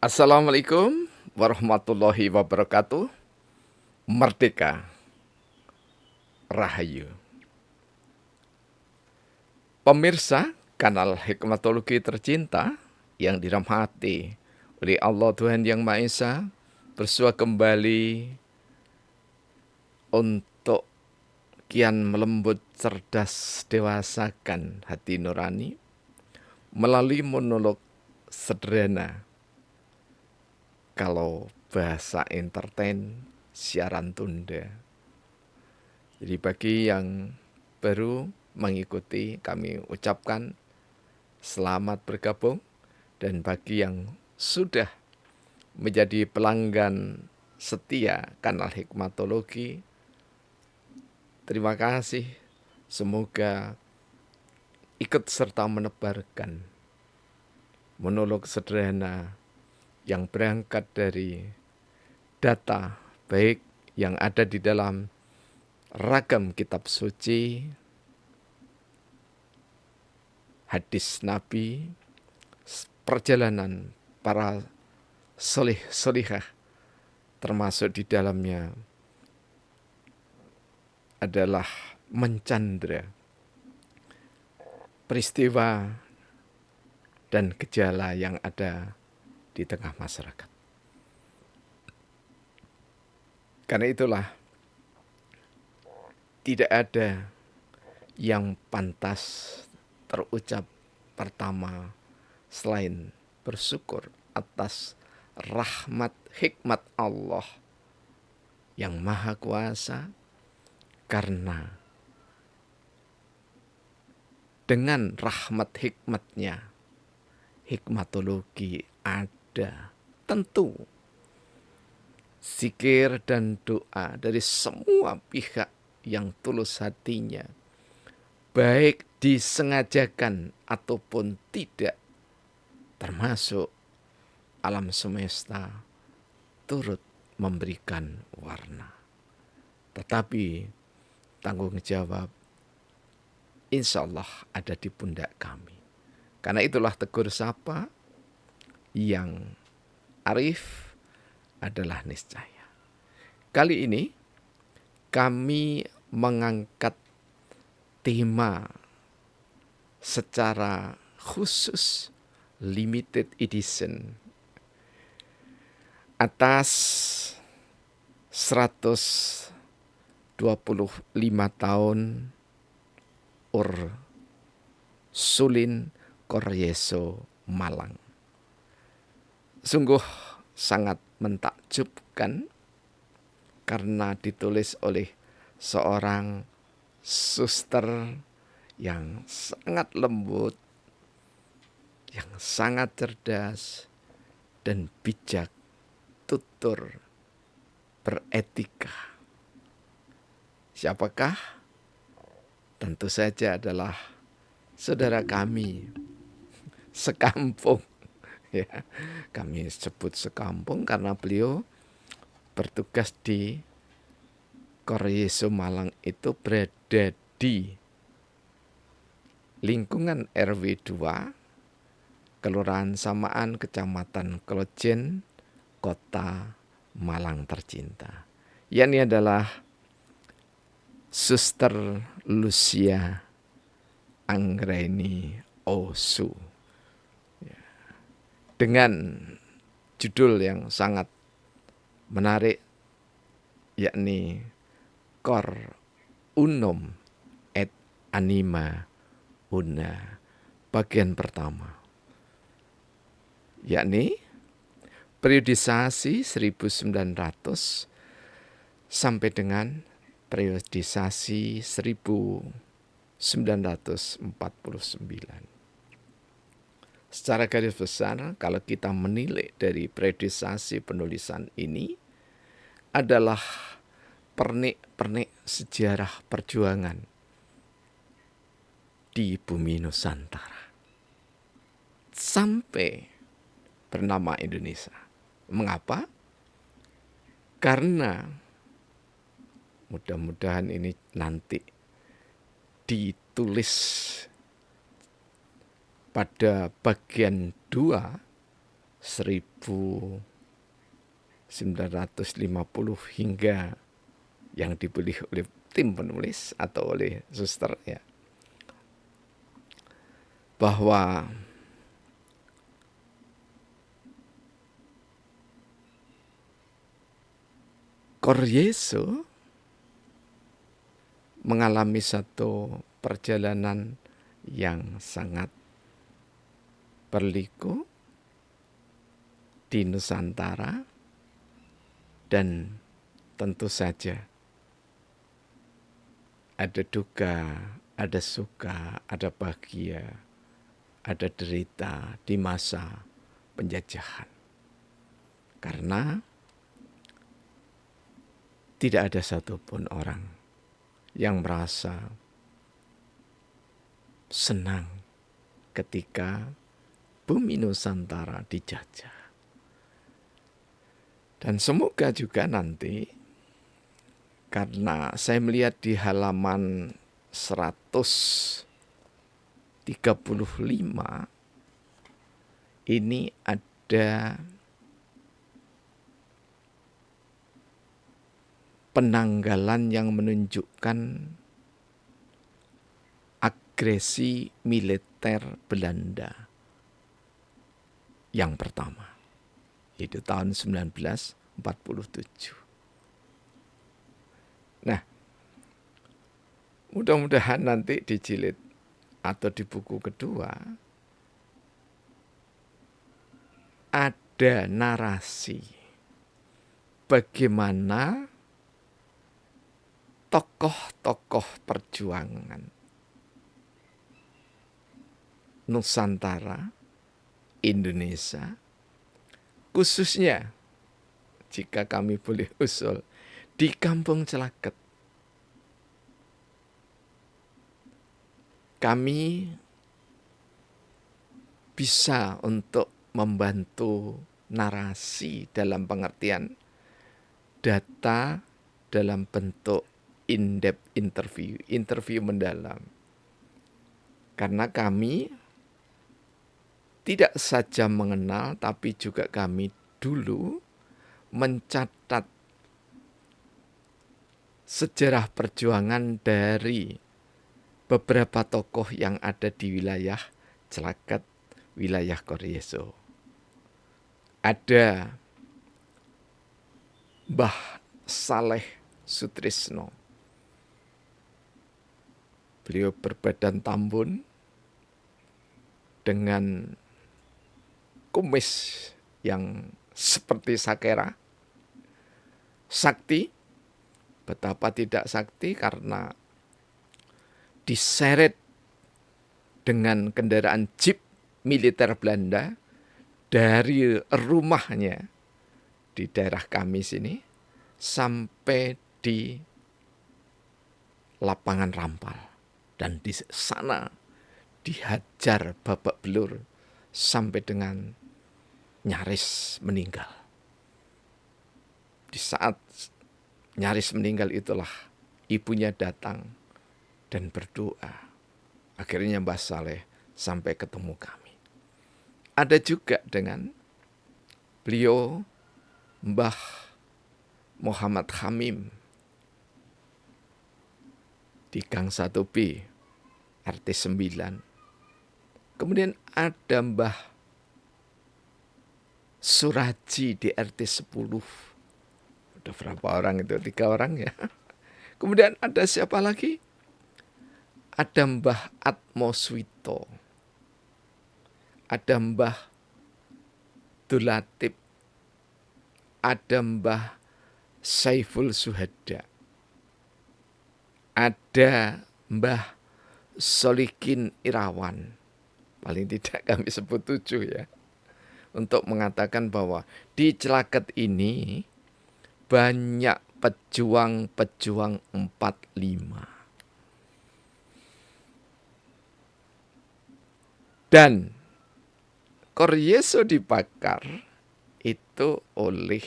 Assalamualaikum warahmatullahi wabarakatuh. Merdeka, Rahayu. Pemirsa kanal Hikmatologi tercinta yang dirahmati oleh Allah Tuhan Yang Maha Esa, bersua kembali untuk kian melembut, cerdas, dewasakan hati nurani melalui monolog sederhana. Kalau bahasa entertain, siaran tunda. Jadi bagi yang baru mengikuti, kami ucapkan selamat bergabung. Dan bagi yang sudah menjadi pelanggan setia kanal Hikmatologi, terima kasih. Semoga ikut serta menebarkan monolog sederhana yang berangkat dari data baik yang ada di dalam ragam kitab suci, hadis Nabi, perjalanan para solih-solihah, termasuk di dalamnya adalah mencandra peristiwa dan gejala yang ada di tengah masyarakat. Karena itulah tidak ada yang pantas terucap pertama selain bersyukur atas rahmat hikmat Allah yang maha kuasa, karena dengan rahmat hikmatnya Hikmatologi ada. Tentu zikir dan doa dari semua pihak yang tulus hatinya, baik disengajakan ataupun tidak, termasuk alam semesta, turut memberikan warna. Tetapi tanggung jawab insya Allah ada di pundak kami. Karena itulah tegur sapa yang arif adalah niscaya. Kali ini kami mengangkat tema secara khusus limited edition atas 125 tahun Ursulin Koryeso Malang. Sungguh sangat mentakjubkan karena ditulis oleh seorang suster yang sangat lembut, yang sangat cerdas dan bijak, tutur, beretika. Siapakah? Tentu saja adalah saudara kami sekampung. Ya, kami sebut sekampung karena beliau bertugas di Koryeso Malang itu berada di lingkungan RW 2, Kelurahan Samaan, Kecamatan Klojen, Kota Malang tercinta. Ini adalah Suster Lucia Anggraini Osu. Dengan judul yang sangat menarik, yakni Cor Unum et Anima Una, bagian pertama, yakni periodisasi 1900 sampai dengan periodisasi 1949. Secara garis besar, kalau kita menilai dari periodisasi penulisan ini, adalah pernik-pernik sejarah perjuangan di bumi Nusantara sampai bernama Indonesia. Mengapa? Karena mudah-mudahan ini nanti ditulis pada bagian 2 1950 hingga yang dipilih oleh tim penulis atau oleh suster ya, bahwa Koryeso mengalami satu perjalanan yang sangat berliku di Nusantara, dan tentu saja ada duka, ada suka, ada bahagia, ada derita di masa penjajahan. Karena tidak ada satupun orang yang merasa senang ketika bumi Nusantara dijajah. Dan semoga juga nanti, karena saya melihat di halaman 135 ini ada penanggalan yang menunjukkan agresi militer Belanda yang pertama, yaitu tahun 1947. Nah, mudah-mudahan nanti di jilid atau di buku kedua ada narasi bagaimana tokoh-tokoh perjuangan Nusantara, Indonesia, khususnya jika kami boleh usul di Kampung Celaket, kami bisa untuk membantu narasi dalam pengertian data dalam bentuk in-depth interview mendalam. Karena kami tidak saja mengenal, tapi juga kami dulu mencatat sejarah perjuangan dari beberapa tokoh yang ada di wilayah Celaket, wilayah Koryeso. Ada Mbah Saleh Sutrisno. Beliau berbadan tambun dengan kumis yang seperti sakera. Sakti, betapa tidak sakti karena diseret dengan kendaraan jeep militer Belanda dari rumahnya di daerah kami sini sampai di lapangan Rampal, dan di sana dihajar babak belur sampai dengan nyaris meninggal. Di saat nyaris meninggal itulah ibunya datang dan berdoa. Akhirnya Mbah Saleh sampai ketemu kami. Ada juga dengan beliau Mbah Muhammad Hamim di Gang 1B, RT 9. Kemudian ada Mbah Suraji di RT 10. Ada berapa orang itu? 3 orang ya. Kemudian ada siapa lagi? Ada Mbah Atmoswito. Ada Mbah Dulatip. Ada Mbah Saiful Suhada. Ada Mbah Solikin Irawan. Paling tidak kami sebut 7 ya. Untuk mengatakan bahwa di Celaket ini banyak pejuang-pejuang 45. Dan Koryeso dibakar itu oleh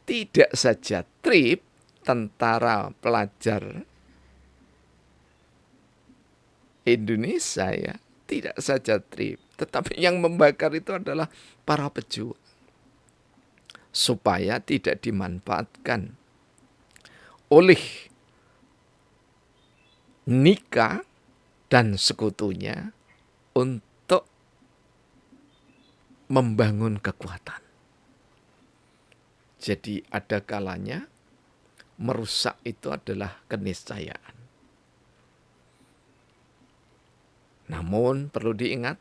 tidak saja trip tentara pelajar Indonesia ya, tidak saja trip, tetapi yang membakar itu adalah para pejuang. Supaya tidak dimanfaatkan oleh Nika dan sekutunya untuk membangun kekuatan. Jadi ada kalanya merusak itu adalah keniscayaan. Namun perlu diingat,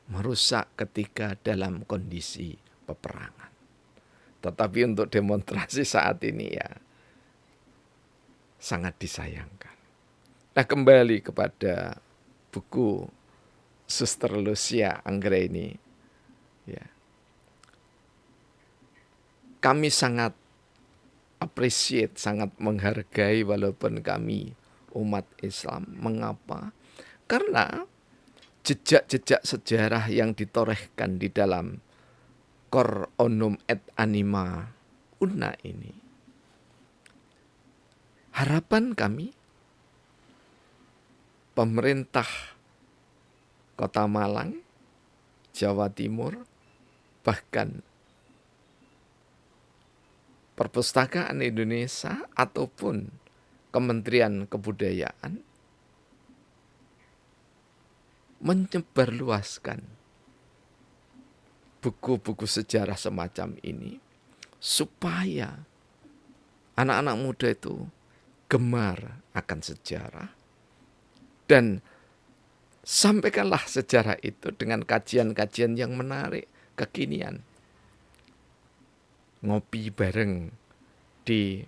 merusak ketika dalam kondisi peperangan. Tetapi untuk demonstrasi saat ini ya sangat disayangkan. Nah, kembali kepada buku Suster Lucia Anggraini. Ya. Kami sangat appreciate, sangat menghargai walaupun kami umat Islam. Mengapa? Karena jejak-jejak sejarah yang ditorehkan di dalam Cor Onum et Anima Una ini, harapan kami pemerintah Kota Malang, Jawa Timur, bahkan Perpustakaan Indonesia ataupun Kementerian Kebudayaan menyebarluaskan buku-buku sejarah semacam ini supaya anak-anak muda itu gemar akan sejarah dan sampaikanlah sejarah itu dengan kajian-kajian yang menarik, kekinian. Ngopi bareng di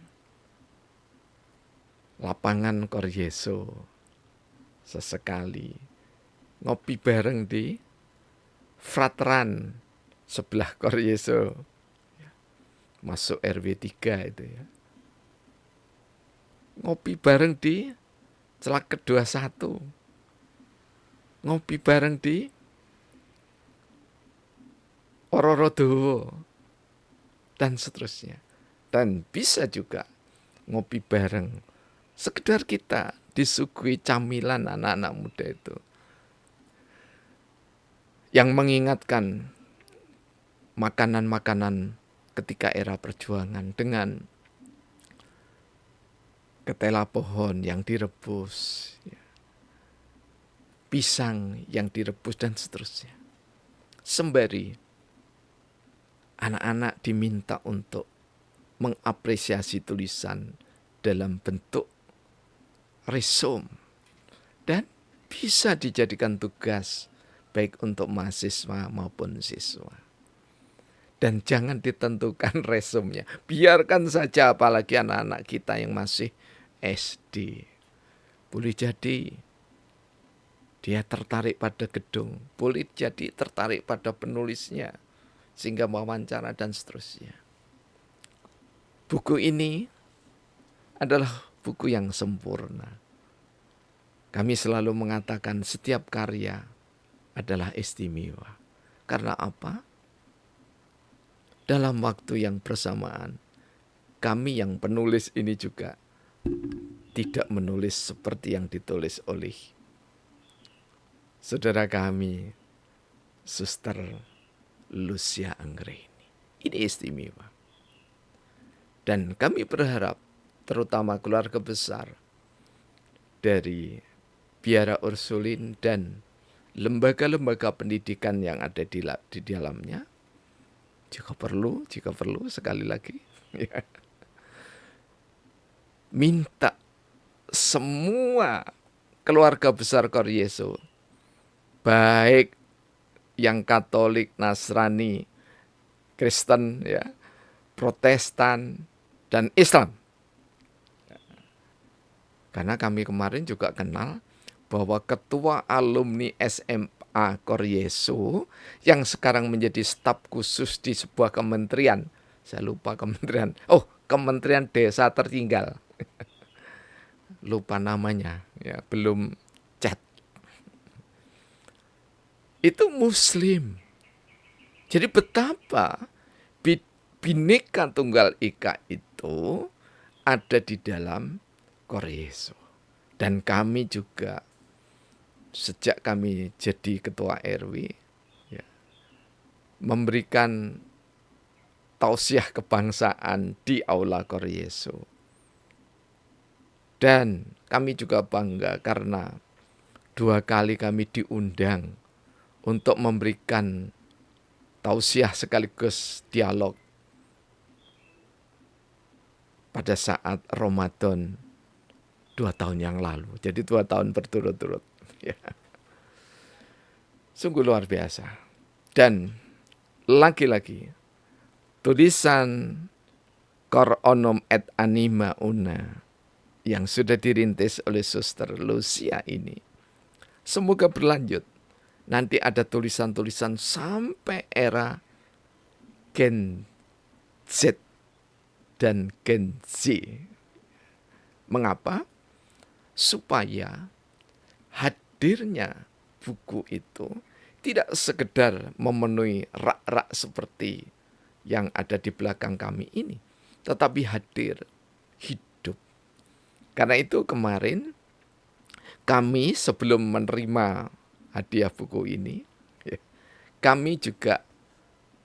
lapangan Koryeso sesekali. Ngopi bareng di Frateran sebelah Koryeso. Masuk RW 3 itu ya. Ngopi bareng di Celaket 21. Ngopi bareng di Ororodowo dan seterusnya. Dan bisa juga ngopi bareng. Sekedar kita disuguhi camilan anak-anak muda itu. Yang mengingatkan makanan-makanan ketika era perjuangan dengan ketela pohon yang direbus, pisang yang direbus dan seterusnya. Sembari anak-anak diminta untuk mengapresiasi tulisan dalam bentuk resume dan bisa dijadikan tugas baik untuk mahasiswa maupun siswa. Dan jangan ditentukan resumnya. Biarkan saja apalagi anak-anak kita yang masih SD. Boleh jadi dia tertarik pada gedung. Boleh jadi tertarik pada penulisnya. Sehingga wawancara dan seterusnya. Buku ini adalah buku yang sempurna. Kami selalu mengatakan setiap karya adalah istimewa. Karena apa? Dalam waktu yang bersamaan, kami yang penulis ini juga tidak menulis seperti yang ditulis oleh saudara kami, Suster Lucia Anggraini. Ini istimewa. Dan kami berharap, terutama keluarga besar dari Biara Ursulin dan lembaga-lembaga pendidikan yang ada di dalamnya, jika perlu sekali lagi, ya, minta semua keluarga besar Koryeso, baik yang Katolik, Nasrani, Kristen, ya, Protestan, dan Islam. Karena kami kemarin juga kenal bahwa ketua alumni SMA Koryeso yang sekarang menjadi staf khusus di sebuah kementerian, saya lupa kementerian, Kementerian Desa Tertinggal, lupa namanya, ya, belum chat. Itu Muslim. Jadi betapa Bhinneka Tunggal Ika itu ada di dalam Koryeso. Dan kami juga sejak kami jadi ketua RW, ya, memberikan tausiah kebangsaan di Aula Koryeso. Dan kami juga bangga karena 2 kali kami diundang untuk memberikan tausiah sekaligus dialog pada saat Ramadan 2 tahun yang lalu. Jadi 2 tahun berturut-turut. Ya. Sungguh luar biasa. Dan lagi-lagi tulisan Cor Onom et Anima Una yang sudah dirintis oleh Suster Lucia ini, semoga berlanjut. Nanti ada tulisan-tulisan sampai era Gen Z dan Gen Z. Mengapa? Supaya hadirnya buku itu tidak sekedar memenuhi rak-rak seperti yang ada di belakang kami ini, tetapi hadir hidup. Karena itu kemarin kami sebelum menerima hadiah buku ini, kami juga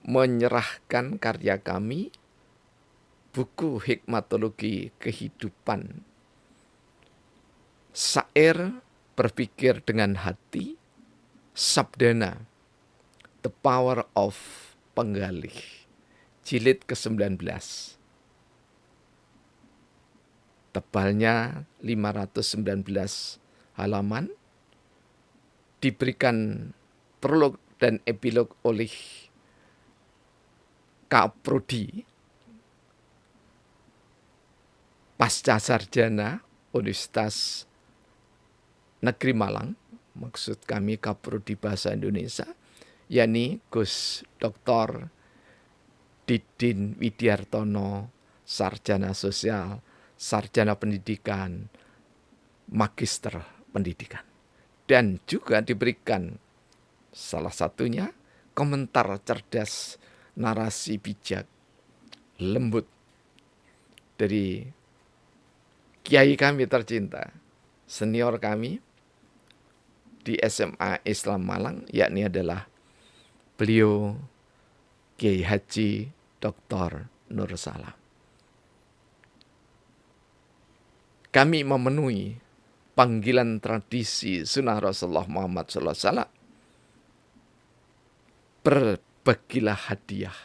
menyerahkan karya kami, buku Hikmatologi Kehidupan, Syair Berpikir dengan Hati, Sabdana, The Power of Penggalih, jilid ke-19. Tebalnya 519 halaman, diberikan prolog dan epilog oleh Kaprodi, Pasca Sarjana Universitas Negeri Malang, maksud kami Kaprodi Bahasa Indonesia, yakni Gus Dr. Didin Widiartono, Sarjana Sosial, Sarjana Pendidikan, Magister Pendidikan. Dan juga diberikan salah satunya komentar cerdas, narasi bijak, lembut dari kiai kami tercinta, senior kami di SMA Islam Malang, yakni adalah beliau Kiai Haji Dr. Nur Salam. Kami memenuhi panggilan tradisi sunnah Rasulullah Muhammad SAW. Berbagilah hadiah,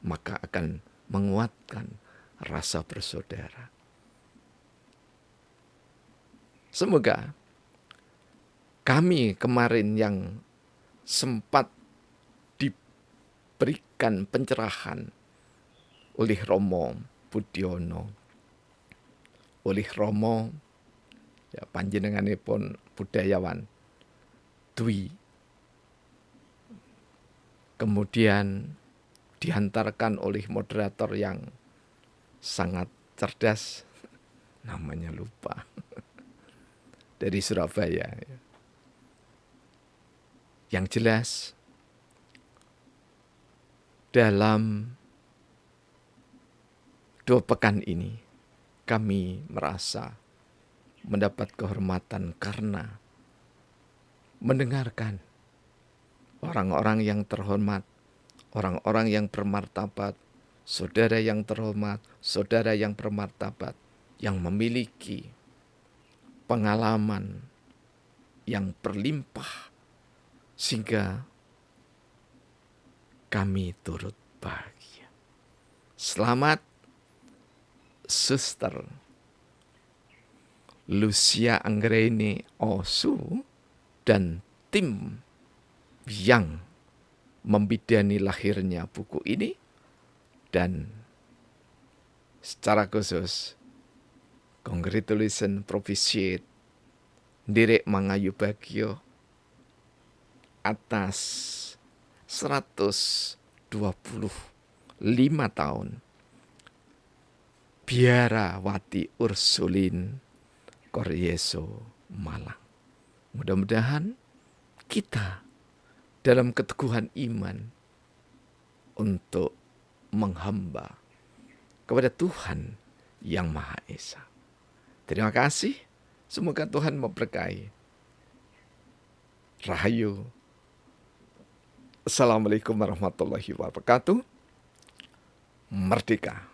maka akan menguatkan rasa bersaudara. Semoga kami kemarin yang sempat diberikan pencerahan oleh Romo Budiono, oleh Romo, ya, panjenenganipun budayawan Dwi, kemudian dihantarkan oleh moderator yang sangat cerdas, namanya lupa, dari Surabaya. Yang jelas, dalam 2 pekan ini kami merasa mendapat kehormatan karena mendengarkan orang-orang yang terhormat, orang-orang yang bermartabat, saudara yang terhormat, saudara yang bermartabat, yang memiliki pengalaman yang berlimpah, sehingga kami turut bahagia. Selamat Suster Lucia Anggreni Osu dan tim yang membidani lahirnya buku ini, dan secara khusus congratulations propitiate Ndirek Mangayu Bagio atas 125 tahun Biarawati Ursulin Koryeso Malang. Mudah-mudahan kita dalam keteguhan iman untuk menghamba kepada Tuhan yang Maha Esa. Terima kasih. Semoga Tuhan memberkahi. Rahayu. Assalamualaikum warahmatullahi wabarakatuh. Merdeka.